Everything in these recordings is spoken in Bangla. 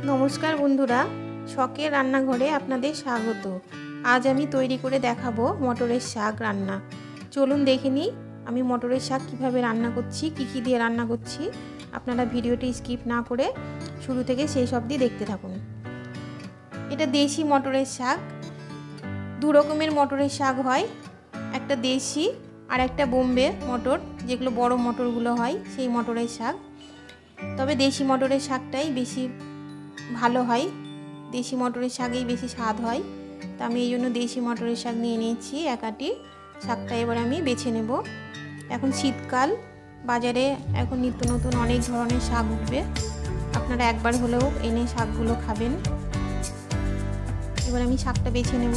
नमस्कार बंधुरा शखेर रान्नाघरे आपनादेर स्वागत। आज आमी तैरी करे देखाबो मटरेर शाक रान्ना। चलुन देखे निई आमी मटरेर शाक किभाबे रान्ना करछि, कि दिये रान्ना करछि। आपनारा भिडियोटी स्किप ना करे शुरू थेके शेष अब्दि देखते थाकुन। एटा देशी मटरेर शाक। दु रकमेर मटरेर शाक हय, एकटा देशी और एकटा बोम्बे मटर, जेगुलो बड़ो मटरगुलो हय सेई मटरेर शाक। तबे देशी मटरेर शाकटाई बेशी भालो हय, देशी मटरेर शाकेई बेशी स्वाद हय। तो आमी एइजोन्नो देशी मटरेर शाक निये निয়েছি एक आटी। शाकटा एबार आमी बेছে नेब। এখন শীতকাল, বাজারে এখন নিত্য নতুন অনেক ধরনের শাক উঠবে, আপনারা একবার হলেও এনে শাকগুলো খাবেন। এবার আমি শাকটা বেছে নেব।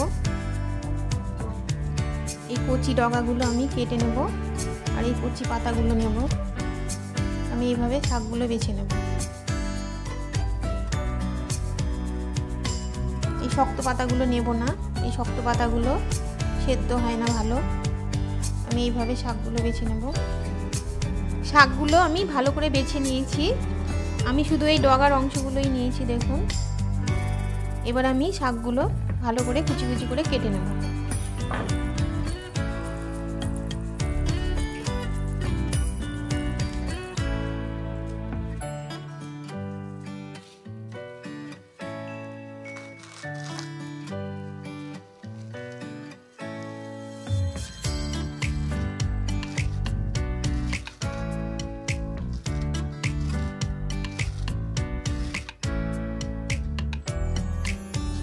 এই কচি ডগাগুলো আমি কেটে নেব আর এই কচি পাতাগুলো নেব। আমি এইভাবে শাকগুলো বেছে নেব। এই শক্ত পাতাগুলো নেব না, এই শক্ত পাতাগুলো সেদ্ধ হয় না ভালো। আমি এইভাবে শাকগুলো বেছে নেব। শাকগুলো আমি ভালো করে বেছে নিয়েছি। আমি শুধু এই ডগার অংশগুলোই নিয়েছি দেখুন। এবার আমি শাকগুলো ভালো করে কুচি কুচি করে কেটে নেব।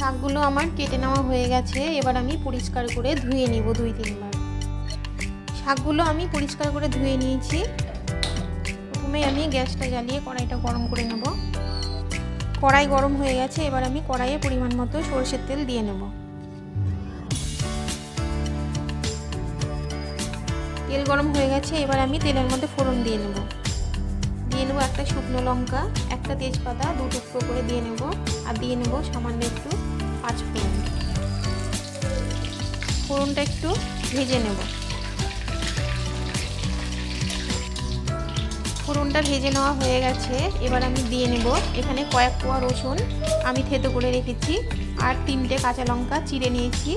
শাকগুলো আমার কেটে নেওয়া হয়ে গেছে। এবার আমি পরিষ্কার করে ধুয়ে নিব 2-3 বার। শাকগুলো আমি পরিষ্কার করে ধুয়ে নিয়েছি। প্রথমে আমি গ্যাসটা জ্বালিয়ে কড়াইটা গরম করে নেব। কড়াই গরম হয়ে গেছে। এবার আমি কড়াইয়ে পরিমাণ মতো সরষের তেল দিয়ে নেব। তেল গরম হয়ে গেছে। এবার আমি তেলের মধ্যে ফোড়ন দিয়ে নেব। দিয়ে নেব একটা শুকনো লঙ্কা, একটা তেজপাতা 2 টুকরো করে দিয়ে নেব। আর দিয়ে নেব সামান্য একটু পাঁচফোড়ন। ফোড়নটা একটু ভেজে নেব। ফোড়নটা ভেজে নেওয়া হয়ে গেছে। এবার আমি দিয়ে নেব এখানে কয়েক কোয়া রসুন আমি থেতো করে রেখেছি আর 3টে কাঁচা লঙ্কা চিড়ে নিয়েছি।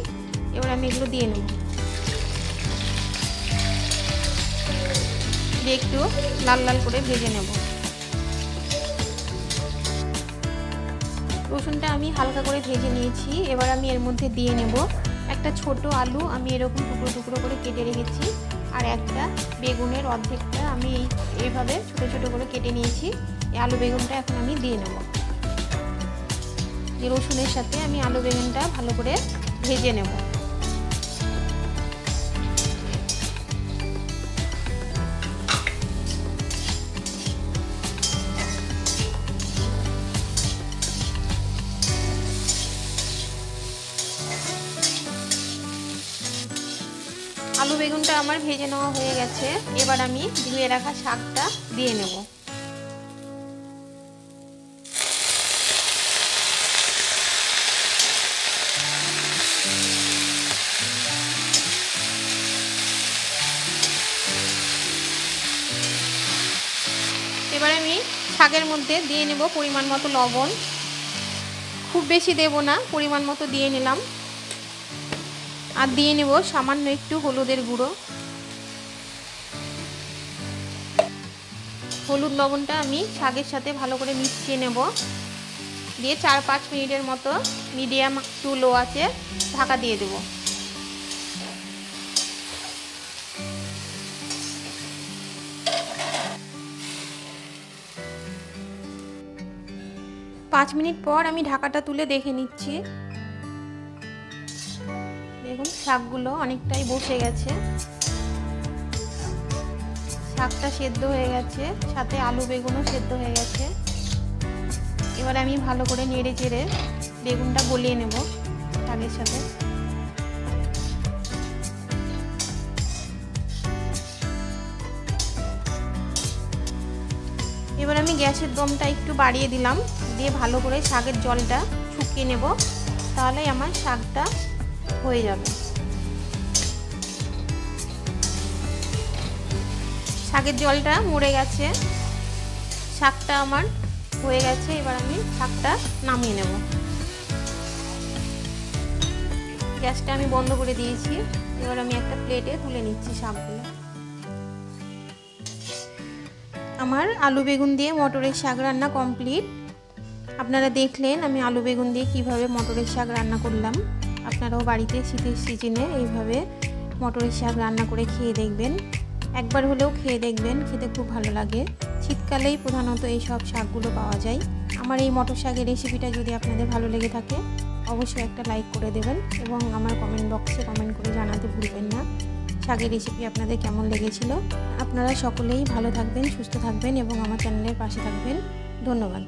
এবার আমি এগুলো দিয়ে নেব। দিয়ে একটু লাল লাল করে ভেজে নেব। রসুনটা আমি হালকা করে ভেজে নিয়েছি। এবার আমি এর মধ্যে দিয়ে নেব একটা ছোট আলু আমি এরকম টুকরো টুকরো করে কেটে রেখেছি আর একটা বেগুনের অর্ধেকটা আমি এইভাবে ছোট ছোট করে কেটে নিয়েছি। এই আলু বেগুনটা এখন আমি দিয়ে নেব। এই রসুনের সাথে আমি আলু বেগুনটা ভালো করে ভেজে নেব। আলু বেগুনটা আমার ভেজে নেওয়া হয়ে গেছে। এবার আমি ধুয়ে রাখা শাকটা দিয়ে নেব। এবার আমি শাকের মধ্যে দিয়ে নেব পরিমাণ মতো লবণ। খুব বেশি দেব না, পরিমাণ মতো দিয়ে নিলাম। আর দিয়ে নেব সামান্য একটু হলুদের গুঁড়ো। হলুদ লবণটা আমি শাকের সাথে ভালো করে মিশিয়ে নেব। দিয়ে 4-5 মিনিটের মতো মিডিয়াম টু লো আঁচে ঢাকা দিয়ে দেব। পাঁচ মিনিট পর আমি ঢাকাটা তুলে দেখে নিচ্ছি। দেখুন শাকগুলো অনেকটাই বসে গেছে, শাকটা সেদ্ধ হয়ে গেছে, সাথে আলু বেগুনও সেদ্ধ হয়ে গেছে। এবার আমি ভালো করে নেড়ে চেড়ে বেগুনটা গলিয়ে নেব শাকের সাথে। এবার আমি গ্যাসের দমটা একটু বাড়িয়ে দিলাম, দিয়ে ভালো করে শাকের জলটা শুকিয়ে নেব, তাহলে আমার শাকটা হয়ে যাবে। শাকের জলটা মরে গেছে, শাকটা আমার হয়ে গেছে, এবার আমি শাকটা নামিয়ে নেব। গ্যাসটা আমি বন্ধ করে দিয়েছি। এবার আমি একটা প্লেটে তুলে নিচ্ছি শাকগুলো। আমার আলু বেগুন দিয়ে মটরের শাক রান্না কমপ্লিট। আপনারা দেখলেন আমি আলু বেগুন দিয়ে কিভাবে মটরের শাক রান্না করলাম। আপনারাও বাড়িতে শীতের সিজনে এইভাবে মটরের শাক রান্না করে খেয়ে দেখবেন, একবার হলেও খেয়ে দেখবেন, খেতে খুব ভালো লাগে। শীতকালেই প্রধানত এই সব শাকগুলো পাওয়া যায়। আমার এই মটর শাকের রেসিপিটা যদি আপনাদের ভালো লেগে থাকে অবশ্যই একটা লাইক করে দেবেন এবং আমার কমেন্ট বক্সে কমেন্ট করে জানাতে ভুলবেন না শাকের রেসিপি আপনাদের কেমন লেগেছিল। আপনারা সকলেই ভালো থাকবেন, সুস্থ থাকবেন এবং আমার চ্যানেলের পাশে থাকবেন। ধন্যবাদ।